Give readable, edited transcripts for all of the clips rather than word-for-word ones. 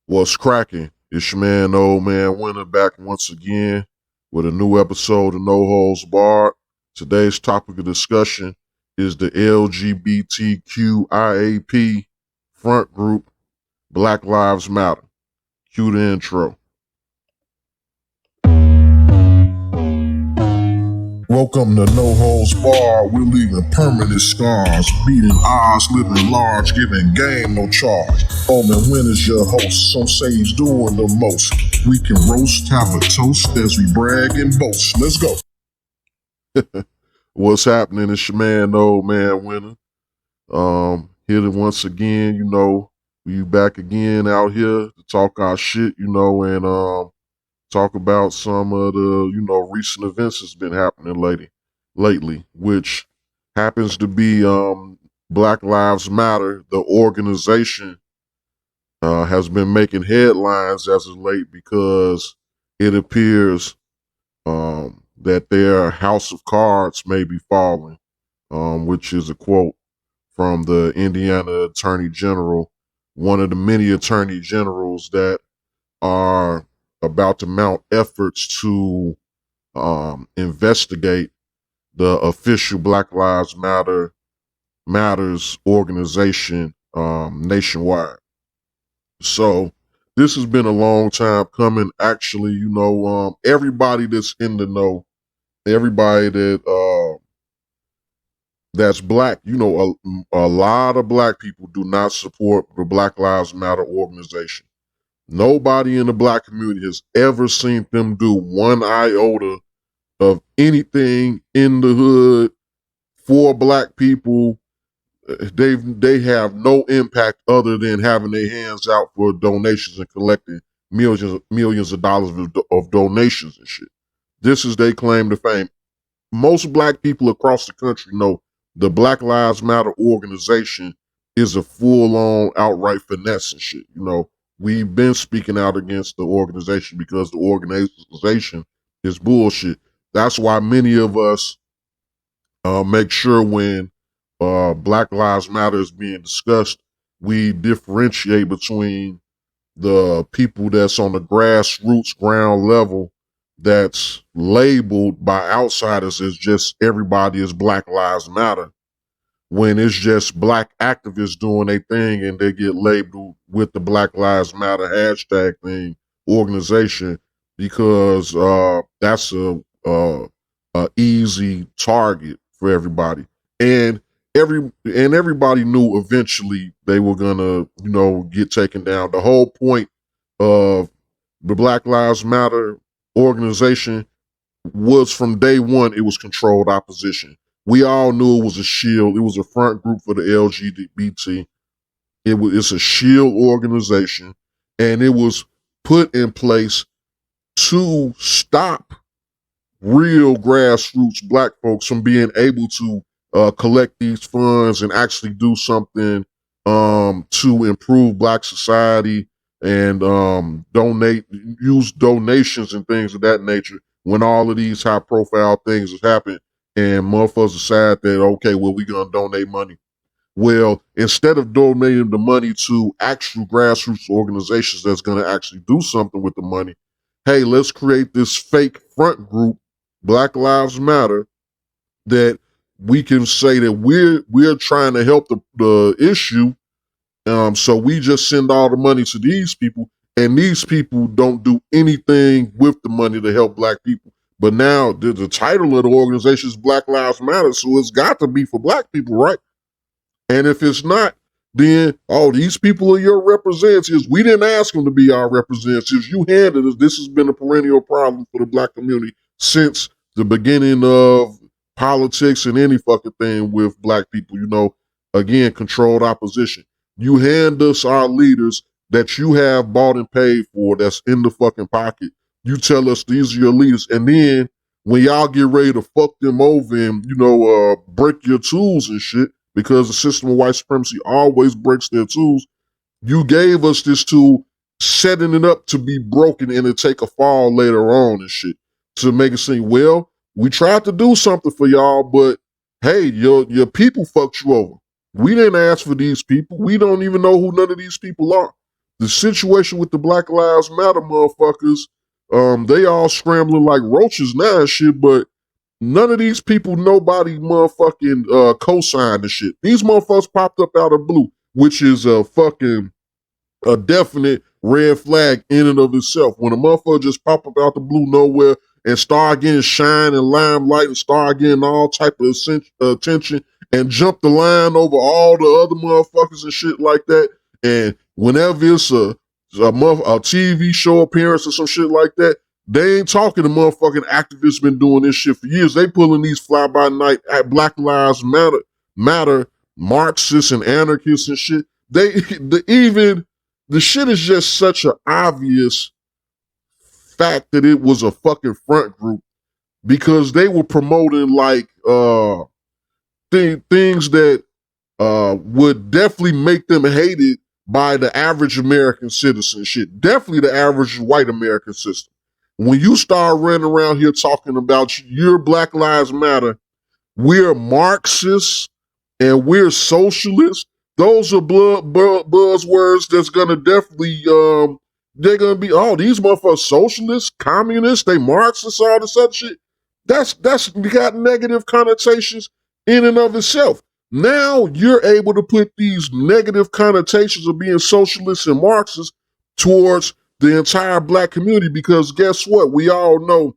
What's cracking? It's your man, Ole Man Winter, back once again with a new episode of No Holds Barred. Today's topic of discussion is the LGBTQIAP front group, Black Lives Matter. Cue the intro. Welcome to No Holds Barred. We're leaving permanent scars, beating odds, living large, giving game no charge. Ole Man Winter's your host. Some say he's doing the most. We can roast, have a toast as we brag and boast. Let's go. What's happening? It's your man, Ole Man Winter. Here once again. We back again out here to talk our shit. And talk about some of the, recent events that's been happening lately, which happens to be Black Lives Matter. The organization has been making headlines as of late because it appears that their house of cards may be falling, which is a quote from the Indiana Attorney General, one of the many attorney generals that are about to mount efforts to investigate the official Black Lives Matters organization nationwide. So this has been a long time coming. Actually, everybody that's in the know, everybody that's black, a lot of black people do not support the Black Lives Matter organization. Nobody in the black community has ever seen them do one iota of anything in the hood for black people. They have no impact other than having their hands out for donations and collecting millions of dollars of donations and shit. This is their claim to fame. Most black people across the country know the Black Lives Matter organization is a full-on outright finesse and shit. We've been speaking out against the organization because the organization is bullshit. That's why many of us make sure when Black Lives Matter is being discussed, we differentiate between the people that's on the grassroots ground level that's labeled by outsiders as just everybody is Black Lives Matter, when it's just black activists doing their thing and they get labeled with the Black Lives Matter hashtag thing organization, because that's a easy target for everybody. And everybody knew eventually they were gonna, get taken down. The whole point of the Black Lives Matter organization was from day one, it was controlled opposition. We all knew it was a shield. It was a front group for the LGBT. It's a shield organization, and it was put in place to stop real grassroots black folks from being able to collect these funds and actually do something to improve black society and use donations and things of that nature when all of these high profile things have happened and motherfuckers decide that, okay, well, we're going to donate money. Well, instead of donating the money to actual grassroots organizations that's going to actually do something with the money, hey, let's create this fake front group, Black Lives Matter, that we can say that we're trying to help the issue. So we just send all the money to these people, and these people don't do anything with the money to help black people. But now the title of the organization is Black Lives Matter, so it's got to be for black people, right? And if it's not, then, these people are your representatives. We didn't ask them to be our representatives. You handed us. This has been a perennial problem for the black community since the beginning of politics and any fucking thing with black people. Again, controlled opposition. You hand us our leaders that you have bought and paid for, that's in the fucking pocket. You tell us these are your leaders. And then when y'all get ready to fuck them over and, break your tools and shit, because the system of white supremacy always breaks their tools, you gave us this tool, setting it up to be broken and to take a fall later on and shit, to make it seem, well, we tried to do something for y'all, but hey, your people fucked you over. We didn't ask for these people. We don't even know who none of these people are. The situation with the Black Lives Matter motherfuckers, they all scrambling like roaches now and shit, but none of these people, nobody motherfucking co-signed the shit. These motherfuckers popped up out of blue, which is a definite red flag in and of itself. When a motherfucker just pop up out the blue nowhere and start getting shine and limelight and start getting all type of attention and jump the line over all the other motherfuckers and shit like that. And whenever it's a TV show appearance or some shit like that, they ain't talking to motherfucking activists been doing this shit for years. They pulling these fly by night at Black Lives Matter Marxists and anarchists and shit. The shit is just such an obvious fact that it was a fucking front group because they were promoting like things that would definitely make them hated by the average American citizen. Shit, definitely the average white American citizen. When you start running around here talking about your Black Lives Matter, we're Marxists and we're socialists. Those are buzzwords that's gonna definitely they're gonna be, oh, these motherfuckers socialists, communists, they Marxists, all this other shit. That's got negative connotations in and of itself. Now you're able to put these negative connotations of being socialists and Marxists towards the entire black community, because guess what? We all know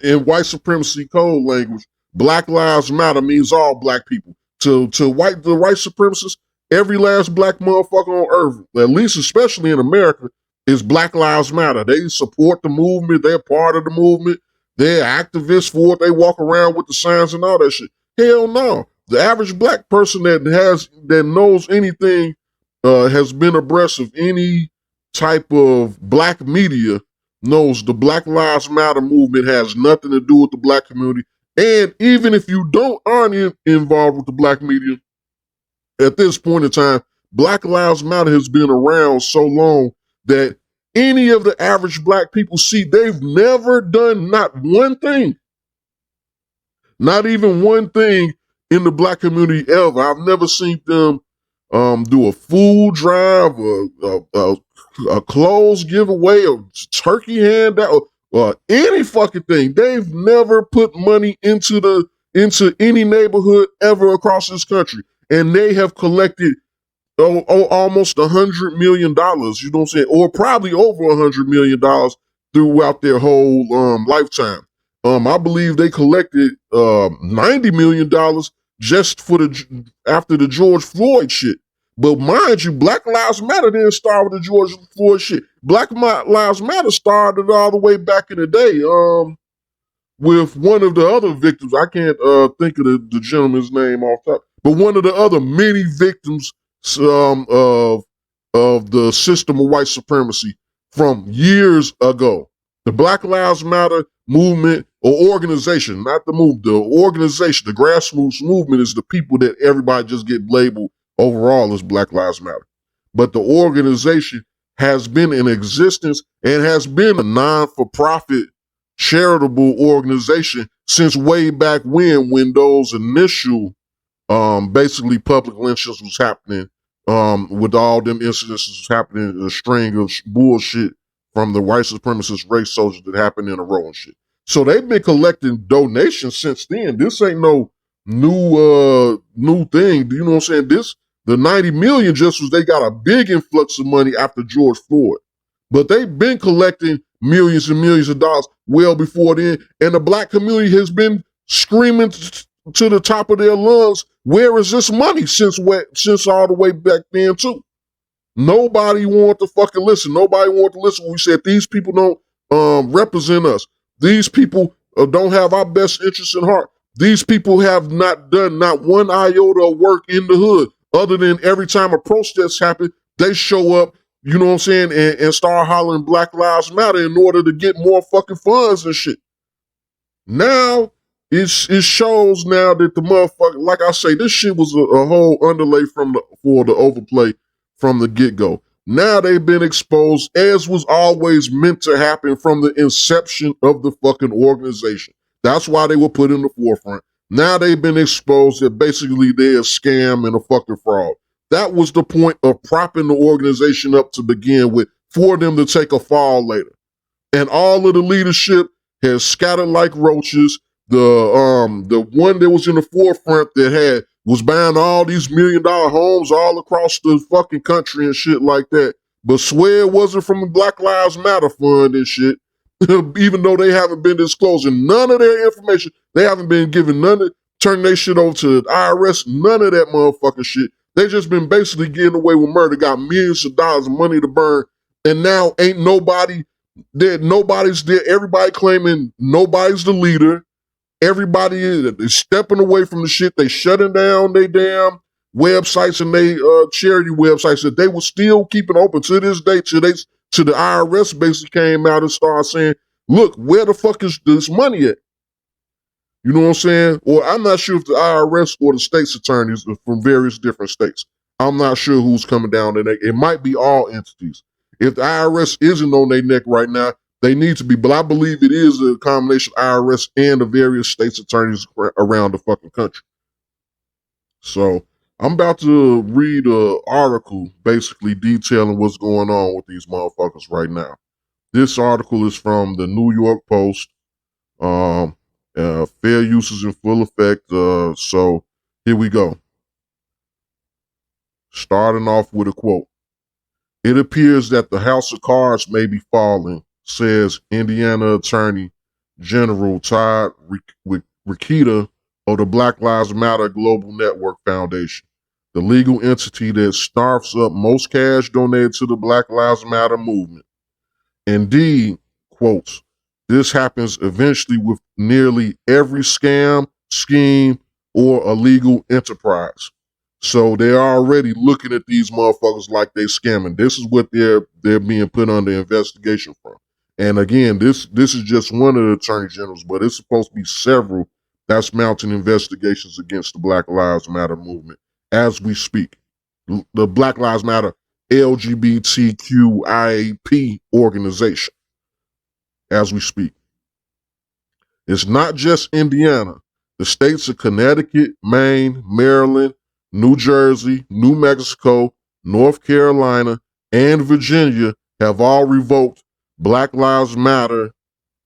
in white supremacy code language, Black Lives Matter means all black people. To the white supremacists, every last black motherfucker on earth, at least especially in America, is Black Lives Matter. They support the movement. They're part of the movement. They're activists for it. They walk around with the signs and all that shit. Hell no. The average black person that knows anything, has been abreast of any type of black media, knows the Black Lives Matter movement has nothing to do with the black community. And even if you aren't involved with the black media, at this point in time, Black Lives Matter has been around so long that any of the average black people see they've never done not one thing, not even one thing in the black community ever. I've never seen them do a food drive, a clothes giveaway, a turkey handout, any fucking thing. They've never put money into any neighborhood ever across this country, and they have collected almost $100 million. You know what I'm saying, or probably over $100 million throughout their whole lifetime. I believe they collected $90 million just after the George Floyd shit. But mind you, Black Lives Matter didn't start with the George Floyd shit. Black Lives Matter started all the way back in the day with one of the other victims. I can't think of the gentleman's name off top, but one of the other many victims of the system of white supremacy from years ago. The Black Lives Matter movement or organization, not the movement, the organization, the grassroots movement is the people that everybody just get labeled overall as Black Lives Matter. But the organization has been in existence and has been a non-for-profit charitable organization since way back when those initial basically public lynchings was happening, with all them incidents was happening, a string of bullshit from the white supremacist race soldiers that happened in a row and shit. So they've been collecting donations since then. This ain't no new thing. You know what I'm saying? The 90 million just was, they got a big influx of money after George Floyd. But they've been collecting millions and millions of dollars well before then. And the black community has been screaming to the top of their lungs, where is this money, since all the way back then too. Nobody wanted to fucking listen. Nobody wanted to listen when we said these people don't represent us. These people don't have our best interests in heart. These people have not done not one iota of work in the hood, other than every time a protest happens, they show up, you know what I'm saying, and start hollering Black Lives Matter in order to get more fucking funds and shit. Now, it shows now that the motherfucker, like I say, this shit was a whole underlay for the overplay from the get-go. Now they've been exposed, as was always meant to happen from the inception of the fucking organization. That's why they were put in the forefront. Now they've been exposed that basically they're a scam and a fucking fraud. That was the point of propping the organization up to begin with, for them to take a fall later. And all of the leadership has scattered like roaches. The one that was in the forefront that was buying all these $1 million homes all across the fucking country and shit like that, but swear it wasn't from the Black Lives Matter fund and shit. Even though they haven't been disclosing none of their information, they haven't been giving turning their shit over to the IRS, none of that motherfucking shit. They just been basically getting away with murder, got millions of dollars of money to burn, and now ain't nobody there. Nobody's there. Everybody claiming nobody's the leader. Everybody is stepping away from the shit. They shutting down their damn websites and they charity websites that they were still keeping open to this day. To the IRS basically came out and started saying, "Look, where the fuck is this money at?" You know what I'm saying? Or I'm not sure if the IRS or the state's attorneys are from various different states. I'm not sure who's coming down their neck. It might be all entities. If the IRS isn't on their neck right now, they need to be. But I believe it is a combination of IRS and the various states attorneys around the fucking country. So I'm about to read an article basically detailing what's going on with these motherfuckers right now. This article is from the New York Post. Fair use is in full effect. So here we go. Starting off with a quote. "It appears that the house of cards may be falling," says Indiana Attorney General Todd Rokita of the Black Lives Matter Global Network Foundation, the legal entity that staffs up most cash donated to the Black Lives Matter movement. Indeed, quotes, "This happens eventually with nearly every scam, scheme, or illegal enterprise." So they're already looking at these motherfuckers like they scamming. This is what they're being put under investigation from. And again, this is just one of the attorney generals, but it's supposed to be several that's mounting investigations against the Black Lives Matter movement as we speak. The Black Lives Matter LGBTQIAP organization as we speak. It's not just Indiana. The states of Connecticut, Maine, Maryland, New Jersey, New Mexico, North Carolina, and Virginia have all revoked Black Lives Matter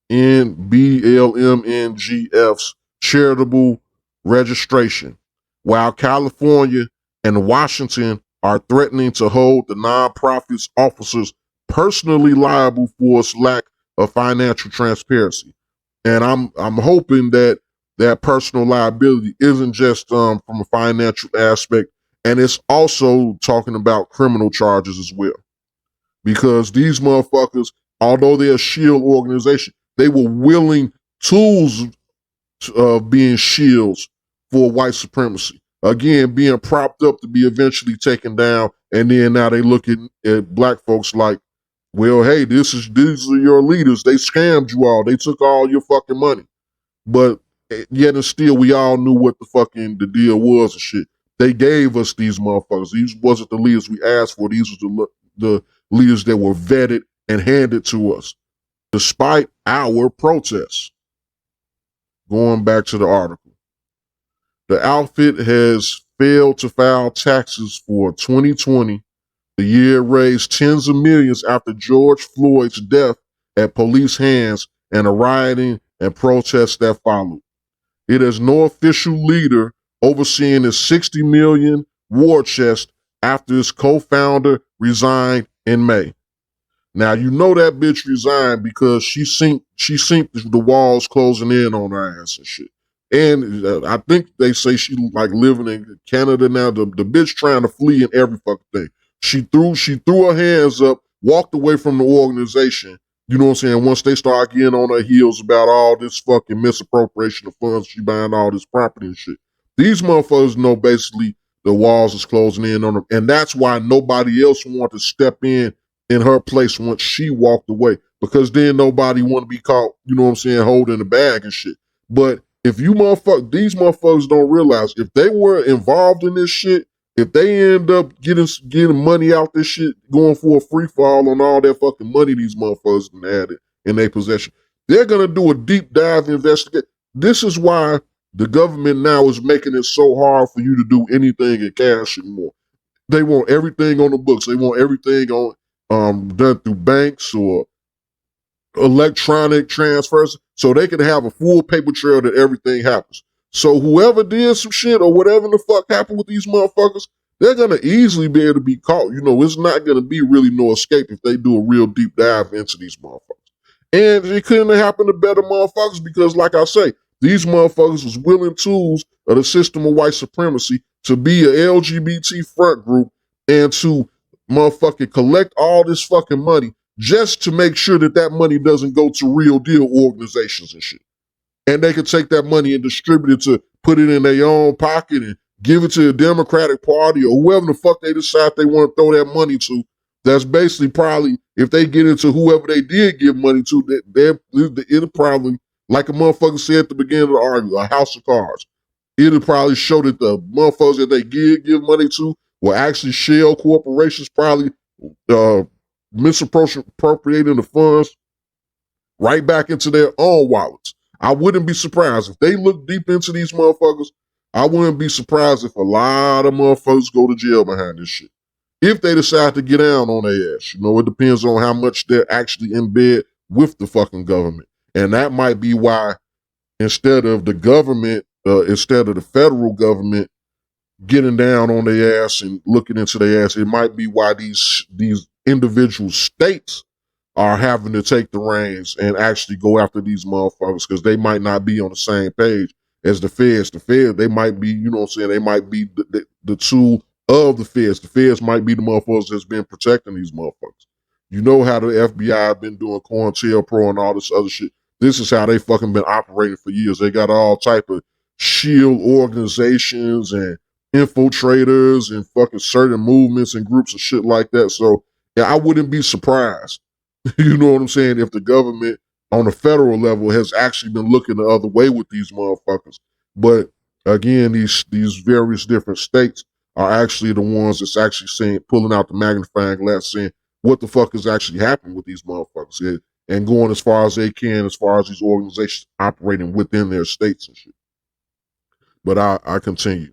and BLMNGF's charitable registration, while California and Washington are threatening to hold the nonprofit's officers personally liable for its lack of financial transparency. And I'm hoping that personal liability isn't just from a financial aspect, and it's also talking about criminal charges as well. Because these motherfuckers, although they're a shield organization, they were willing tools of being shields for white supremacy. Again, being propped up to be eventually taken down, and then now they look at black folks like, well, hey, these are your leaders. They scammed you all. They took all your fucking money. But yet and still, we all knew what the deal was and shit. They gave us these motherfuckers. These wasn't the leaders we asked for. These was the leaders that were vetted and handed to us, despite our protests. Going back to the article. The outfit has failed to file taxes for 2020. The year raised tens of millions after George Floyd's death at police hands and the rioting and protests that followed. It has no official leader overseeing its $60 million war chest after its co-founder resigned in May. Now, you know that bitch resigned because she synced the walls closing in on her ass and shit. And I think they say she like living in Canada now. The bitch trying to flee in every fucking thing. She threw her hands up, walked away from the organization. You know what I'm saying? Once they start getting on her heels about all this fucking misappropriation of funds, she buying all this property and shit. These motherfuckers know basically the walls is closing in on them. And that's why nobody else wanted to step in her place once she walked away. Because then nobody want to be caught, you know what I'm saying, holding the bag and shit. But if these motherfuckers don't realize, if they were involved in this shit, if they end up getting money out this shit, going for a free fall on all that fucking money these motherfuckers had in their possession, they're gonna do a deep dive investigation. This is why the government now is making it so hard for you to do anything in cash anymore. They want everything on the books. They want everything on done through banks or electronic transfers, so they can have a full paper trail that everything happens. So whoever did some shit or whatever the fuck happened with these motherfuckers, they're gonna easily be able to be caught. You know, it's not gonna be really no escape if they do a real deep dive into these motherfuckers. And it couldn't have happened to better motherfuckers because, like I say, these motherfuckers was willing tools of the system of white supremacy to be a LGBT front group and to motherfucking collect all this fucking money just to make sure that that money doesn't go to real deal organizations and shit. And they could take that money and distribute it to put it in their own pocket and give it to the Democratic Party or whoever the fuck they decide they want to throw that money to. That's basically probably, if they get into whoever they did give money to, it'll probably, like a motherfucker said at the beginning of the argument, a house of cards. It'll probably show that the motherfuckers that they give money to were actually shell corporations, probably misappropriating the funds right back into their own wallets. I wouldn't be surprised if they look deep into these motherfuckers. I wouldn't be surprised if a lot of motherfuckers go to jail behind this shit. If they decide to get down on their ass. You know, it depends on how much they're actually in bed with the fucking government. And that might be why instead of the federal government getting down on their ass and looking into their ass, it might be why these individual states are having to take the reins and actually go after these motherfuckers because they might not be on the same page as the feds. The feds, they might be, you know what I'm saying, they might be the tool of the feds. The feds might be the motherfuckers that's been protecting these motherfuckers. You know how the FBI been doing COINTELPRO and all this other shit. This is how they fucking been operating for years. They got all type of shield organizations and infiltrators and fucking certain movements and groups and shit like that. So yeah, I wouldn't be surprised, you know what I'm saying, if the government on the federal level has actually been looking the other way with these motherfuckers. But again, these various different states are actually the ones that's actually saying, pulling out the magnifying glass, saying what the fuck is actually happening with these motherfuckers, and going as far as they can, as far as these organizations operating within their states and shit. But I continue.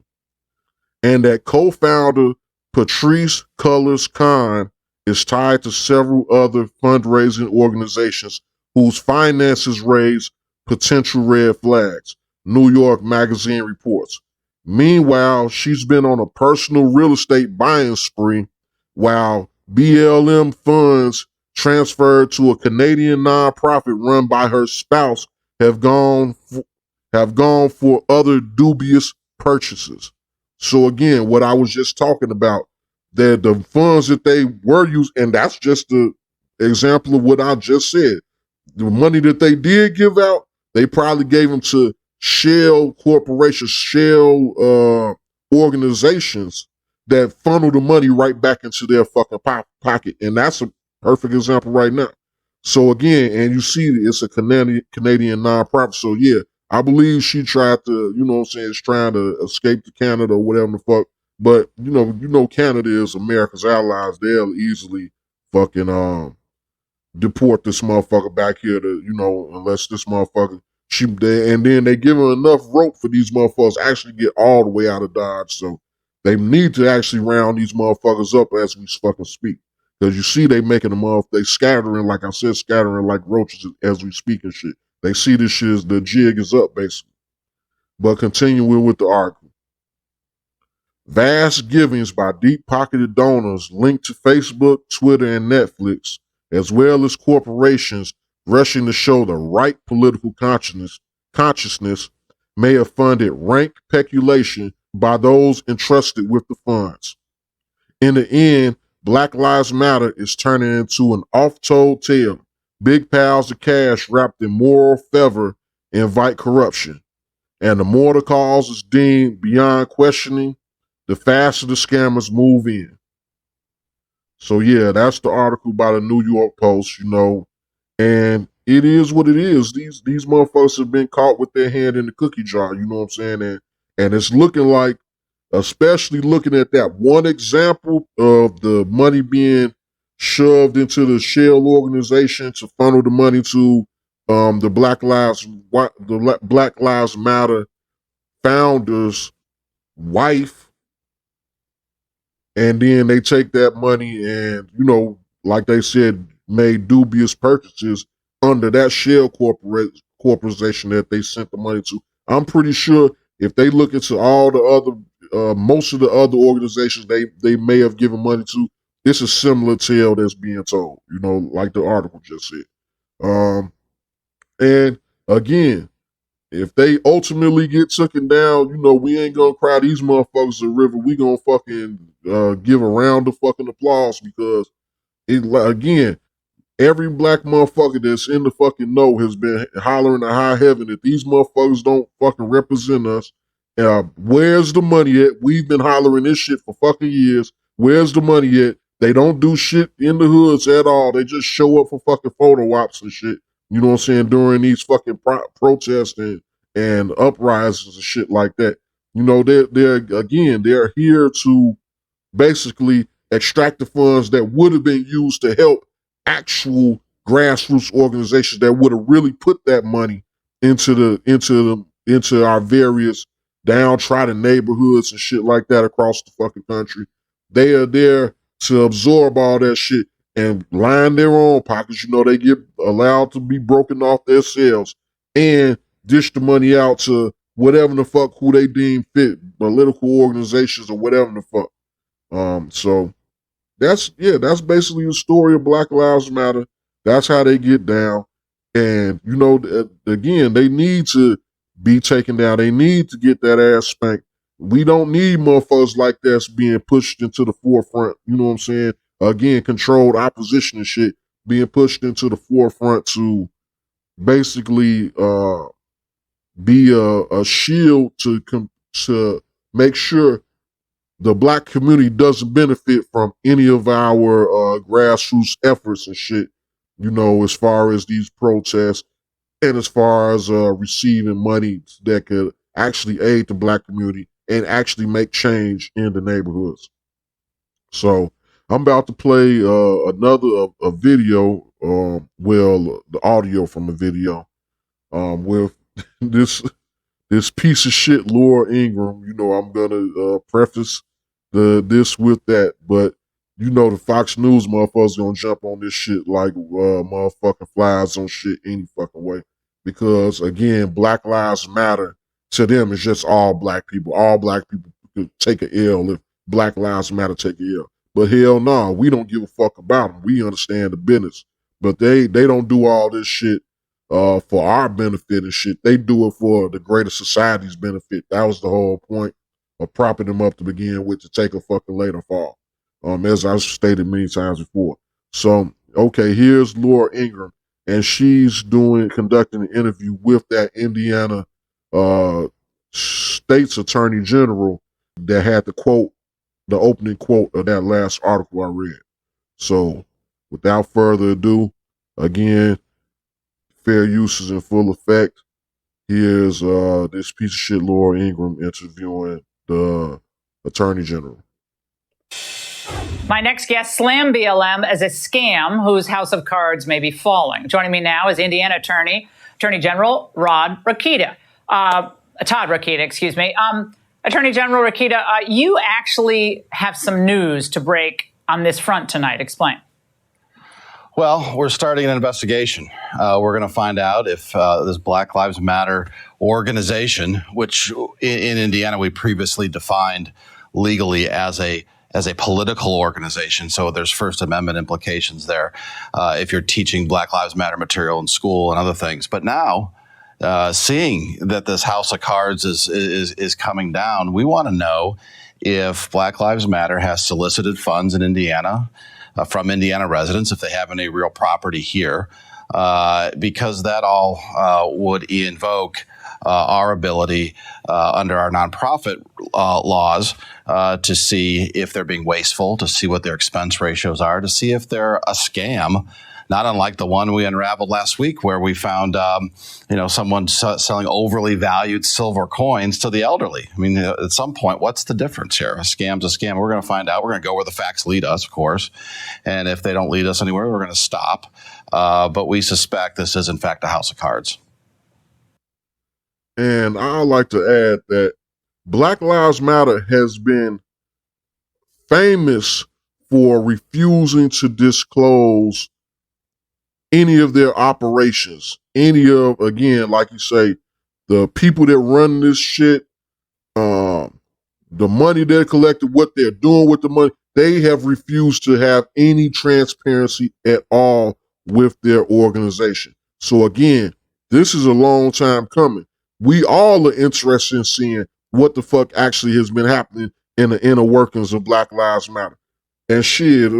And that co-founder Patrice Cullors Khan is tied to several other fundraising organizations whose finances raise potential red flags, New York Magazine reports. Meanwhile, she's been on a personal real estate buying spree while BLM funds transferred to a Canadian nonprofit run by her spouse have gone for other dubious purchases. So again, what I was just talking about, the funds that they were using, and that's just the example of what I just said. The money that they did give out, they probably gave them to shell corporations, shell organizations that funnel the money right back into their fucking pocket. And that's a perfect example right now. So again, and you see it's a Canadian nonprofit. So yeah, I believe she tried to, you know what I'm saying, is trying to escape to Canada or whatever the fuck. But you know Canada is America's allies. They'll easily fucking deport this motherfucker back here to, you know, unless this motherfucker and then they give her enough rope for these motherfuckers to actually get all the way out of Dodge. So they need to actually round these motherfuckers up as we fucking speak. Because you see they making them off, they scattering, like I said, scattering like roaches as we speak and shit. They see this shit, the jig is up basically. But continuing with the article. Vast givings by deep-pocketed donors linked to Facebook, Twitter, and Netflix, as well as corporations rushing to show the right political consciousness may have funded rank peculation by those entrusted with the funds. In the end, Black Lives Matter is turning into an oft-told tale. Big piles of cash wrapped in moral fervor invite corruption. And the more the cause is deemed beyond questioning, the faster the scammers move in. So yeah, that's the article by the New York Post, you know, and it is what it is. These motherfuckers have been caught with their hand in the cookie jar, you know what I'm saying? And it's looking like, especially looking at that one example of the money being shoved into the shell organization to funnel the money to the Black Lives Matter founder's wife and then they take that money and, like they said, made dubious purchases under that shell corporation that they sent the money to. I'm pretty sure if they look into all the other, most of the other organizations they may have given money to, it's a similar tale that's being told, like the article just said. And again, if they ultimately get taken down, we ain't gonna cry these motherfuckers a river. We gonna fucking give a round of fucking applause because again, every black motherfucker that's in the fucking know has been hollering to high heaven that these motherfuckers don't fucking represent us. Where's the money at? We've been hollering this shit for fucking years. Where's the money at? They don't do shit in the hoods at all. They just show up for fucking photo ops and shit. You know what I'm saying? During these fucking protests and uprisings and shit like that. They're here to basically extract the funds that would have been used to help actual grassroots organizations that would have really put that money into our various downtrodden neighborhoods and shit like that across the fucking country. They are there to absorb all that shit and line their own pockets. They get allowed to be broken off their sales and dish the money out to whatever the fuck who they deem fit, political organizations or whatever the fuck. So that's basically the story of Black Lives Matter. That's how they get down. And, again, they need to be taken down. They need to get that ass spanked. We don't need motherfuckers like this being pushed into the forefront. You know what I'm saying? Again, controlled opposition and shit being pushed into the forefront to basically be a shield to make sure the black community doesn't benefit from any of our grassroots efforts and shit, as far as these protests and as far as receiving money that could actually aid the black community and actually make change in the neighborhoods. So I'm about to play another a video, the audio from a video with this piece of shit, Laura Ingraham. I'm gonna preface this with that, but the Fox News motherfuckers gonna jump on this shit like motherfucking flies on shit any fucking way. Because again, Black Lives Matter to them is just all black people. All black people could take a L if Black Lives Matter take a L. But hell no, we don't give a fuck about them. We understand the business. But they don't do all this shit for our benefit and shit. They do it for the greater society's benefit. That was the whole point of propping them up to begin with, to take a fucking later fall. As I've stated many times before. So, okay, here's Laura Ingraham, and she's conducting an interview with that Indiana state's attorney general that had the opening quote of that last article I read. So, without further ado, again, fair use is in full effect. Here's this piece of shit Laura Ingraham interviewing the Attorney General. My next guest slammed BLM as a scam whose house of cards may be falling. Joining me now is Indiana Attorney General Todd Rokita, excuse me. Attorney General Rokita, you actually have some news to break on this front tonight. Explain. Well, we're starting an investigation. We're going to find out if this Black Lives Matter organization, which in Indiana we previously defined legally as a political organization. So there's First Amendment implications there if you're teaching Black Lives Matter material in school and other things. But now, seeing that this house of cards is coming down, we want to know if Black Lives Matter has solicited funds in Indiana from Indiana residents, if they have any real property here, because that all would invoke our ability under our nonprofit laws to see if they're being wasteful, to see what their expense ratios are, to see if they're a scam, not unlike the one we unraveled last week where we found someone selling overly valued silver coins to the elderly. I mean, at some point, what's the difference here? A scam's a scam. We're going to find out. We're going to go where the facts lead us, of course. And if they don't lead us anywhere, we're going to stop. But we suspect this is, in fact, a house of cards. And I'd like to add that Black Lives Matter has been famous for refusing to disclose any of their operations. Any of, again, like you say, the people that run this shit, the money they're collecting, what they're doing with the money, they have refused to have any transparency at all with their organization. So again, this is a long time coming. We all are interested in seeing what the fuck actually has been happening in the inner workings of Black Lives Matter. And shit,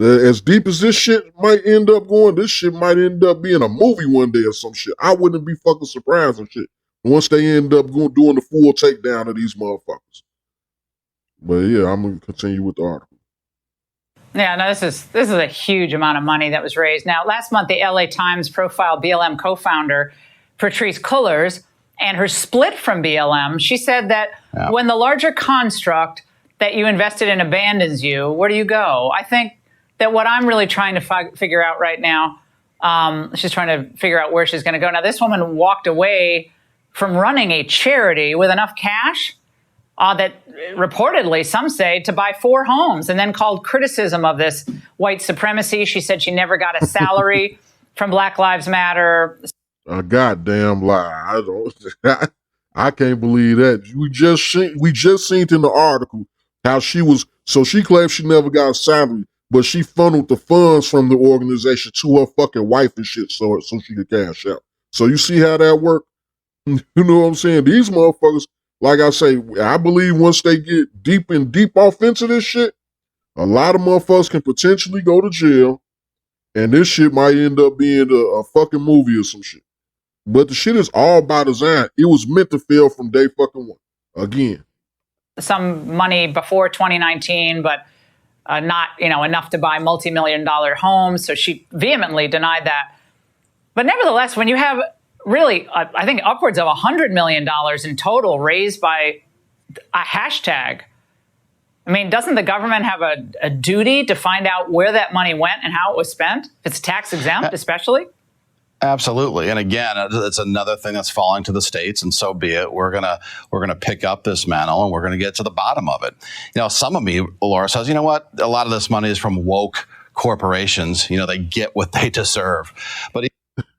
as deep as this shit might end up going, this shit might end up being a movie one day or some shit. I wouldn't be fucking surprised and shit once they end up doing the full takedown of these motherfuckers. But yeah, I'm gonna continue with the article. Yeah, no, this is a huge amount of money that was raised. Now, last month, the LA Times profiled BLM co-founder Patrisse Cullors and her split from BLM. She said that when the larger construct that you invested in abandons you, where do you go? I think that what I'm really trying to figure out right now, she's trying to figure out where she's going to go. Now, this woman walked away from running a charity with enough cash that reportedly, some say, to buy 4 homes, and then called criticism of this white supremacy. She said she never got a salary from Black Lives Matter. A goddamn lie. I can't believe that. We just seen in the article how she claimed she never got a salary, but she funneled the funds from the organization to her fucking wife and shit so she could cash out. So you see how that worked? You know what I'm saying? These motherfuckers, like I say, I believe once they get deep off into this shit, a lot of motherfuckers can potentially go to jail, and this shit might end up being a fucking movie or some shit. But the shit is all by design. It was meant to fail from day fucking one. Again. Some money before 2019, but not enough to buy multi-million-dollar homes. So she vehemently denied that. But nevertheless, when you have really, I think upwards of $100 million in total raised by a hashtag, I mean, doesn't the government have a duty to find out where that money went and how it was spent? If it's tax exempt, especially? Absolutely. And again, it's another thing that's falling to the states, and so be it. We're gonna pick up this mantle and we're gonna get to the bottom of it. You know, some of me, Laura, says, you know what? A lot of this money is from woke corporations. You know, they get what they deserve. But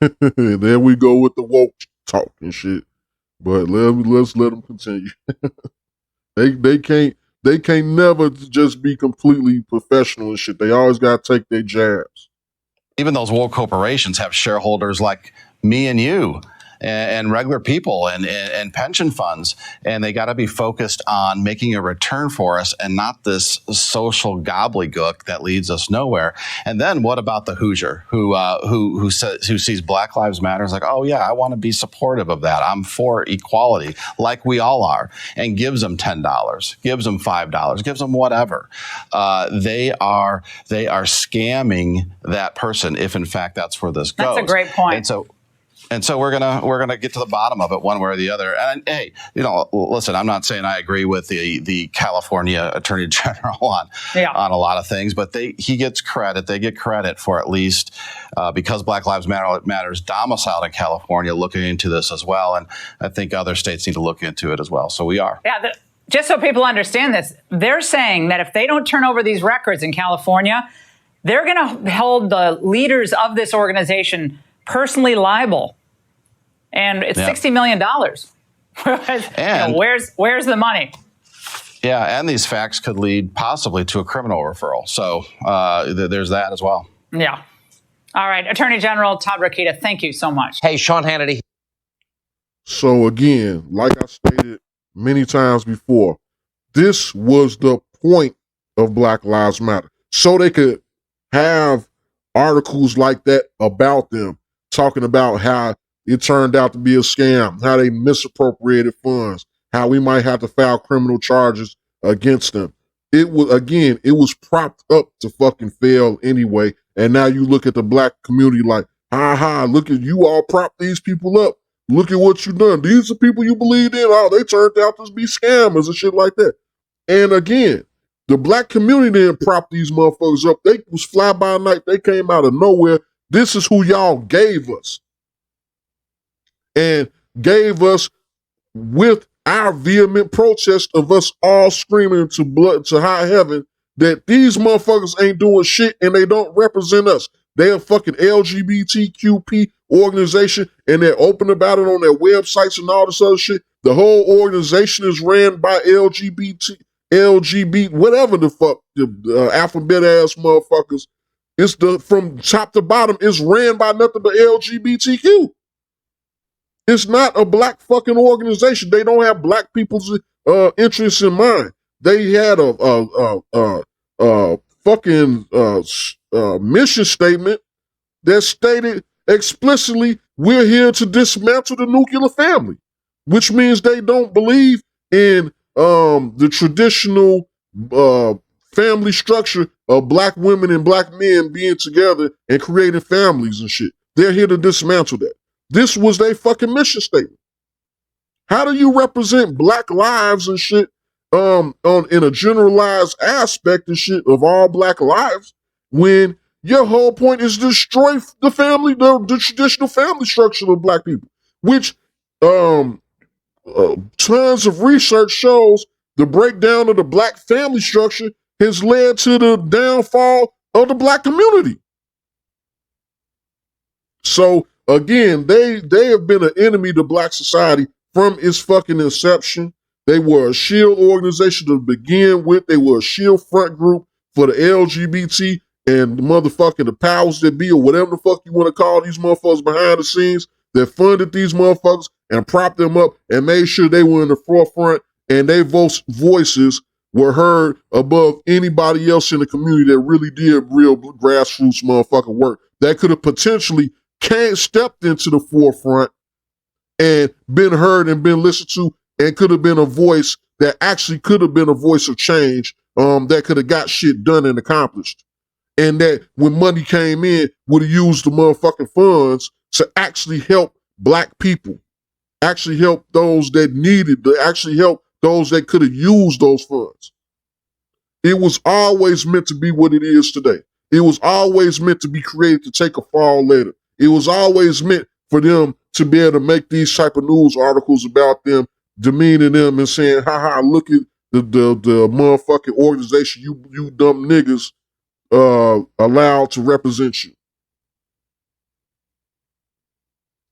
there we go with the woke talk and shit. But let's let them continue. They can't never just be completely professional and shit. They always gotta take their jabs. Even those woke corporations have shareholders like me and you and regular people and pension funds, and they got to be focused on making a return for us and not this social gobbledygook that leads us nowhere. And then what about the Hoosier who sees Black Lives Matter as like, oh yeah, I want to be supportive of that. I'm for equality, like we all are, and gives them $10, gives them $5, gives them whatever. They are scamming that person if in fact that's where this goes. That's a great point. And so we're gonna get to the bottom of it one way or the other. And hey, listen, I'm not saying I agree with the California Attorney General on a lot of things, but they get credit for at least because Black Lives Matter's domiciled in California, looking into this as well. And I think other states need to look into it as well. So we are. Yeah. Just so people understand this, they're saying that if they don't turn over these records in California, they're going to hold the leaders of this organization personally liable. And it's $60 million. And where's the money? Yeah, and these facts could lead possibly to a criminal referral. So there's that as well. Yeah. All right. Attorney General Todd Rokita, thank you so much. Hey, Sean Hannity. So again, like I stated many times before, this was the point of Black Lives Matter. So they could have articles like that about them, talking about how it turned out to be a scam, how they misappropriated funds, how we might have to file criminal charges against them. It was propped up to fucking fail anyway. And now you look at the black community like, look at you all prop these people up. Look at what you done. These are people you believed in. Oh, they turned out to be scammers and shit like that. And again, the black community didn't prop these motherfuckers up. They was fly by night. They came out of nowhere. This is who y'all gave us. And gave us with our vehement protest of us all screaming to high heaven that these motherfuckers ain't doing shit and they don't represent us. They're a fucking LGBTQP organization and they're open about it on their websites and all this other shit. The whole organization is ran by LGBT, whatever the fuck, the alphabet ass motherfuckers. It's from top to bottom, it's ran by nothing but LGBTQ. It's not a black fucking organization. They don't have black people's interests in mind. They had a fucking mission statement that stated explicitly, we're here to dismantle the nuclear family, which means they don't believe in the traditional family structure of black women and black men being together and creating families and shit. They're here to dismantle that. This was their fucking mission statement. How do you represent black lives and shit in a generalized aspect and shit of all black lives when your whole point is to destroy the family, the traditional family structure of black people, which tons of research shows the breakdown of the black family structure has led to the downfall of the black community. So again, they have been an enemy to black society from its fucking inception. They were a shield organization to begin with. They were a shield front group for the LGBT and the motherfucking the powers that be or whatever the fuck you want to call these motherfuckers behind the scenes that funded these motherfuckers and propped them up and made sure they were in the forefront and their voices were heard above anybody else in the community that really did real grassroots motherfucking work that could have potentially stepped into the forefront and been heard and been listened to and could have been a voice that actually could have been a voice of change that could have got shit done and accomplished. And that when money came in, would have used the motherfucking funds to actually help black people, actually help those that needed, to actually help those that could have used those funds. It was always meant to be what it is today. It was always meant to be created to take a fall later. It was always meant for them to be able to make these type of news articles about them, demeaning them and saying, haha, look at the motherfucking organization you dumb niggas allowed to represent you.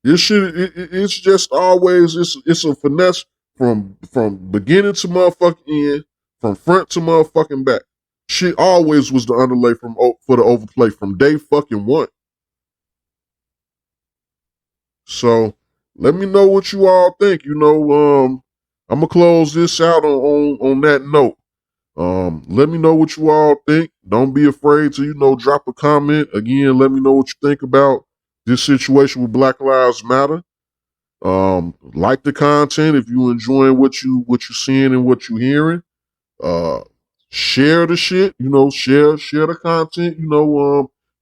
This shit, it's just always, it's a finesse from beginning to motherfucking end, from front to motherfucking back. Shit always was the underlay for the overplay from day fucking one. So let me know what you all think. You know, I'm gonna close this out on that note. Let me know what you all think. Don't be afraid to, drop a comment. Again, let me know what you think about this situation with Black Lives Matter. Like the content if you enjoying what you seeing and what you hearing. Share the shit, share the content,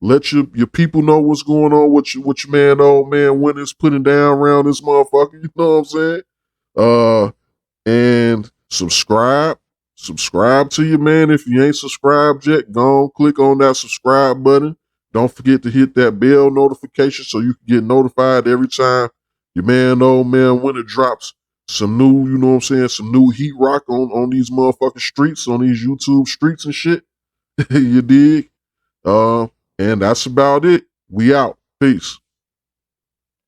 let your people know what's going on, what your man, Ole Man Winter's putting down around this motherfucker, you know what I'm saying? And subscribe to your man. If you ain't subscribed yet, go on, click on that subscribe button. Don't forget to hit that bell notification so you can get notified every time your man, Ole Man Winter drops some new, some new heat rock on these motherfucking streets, on these YouTube streets and shit. You dig? And that's about it. We out. Peace.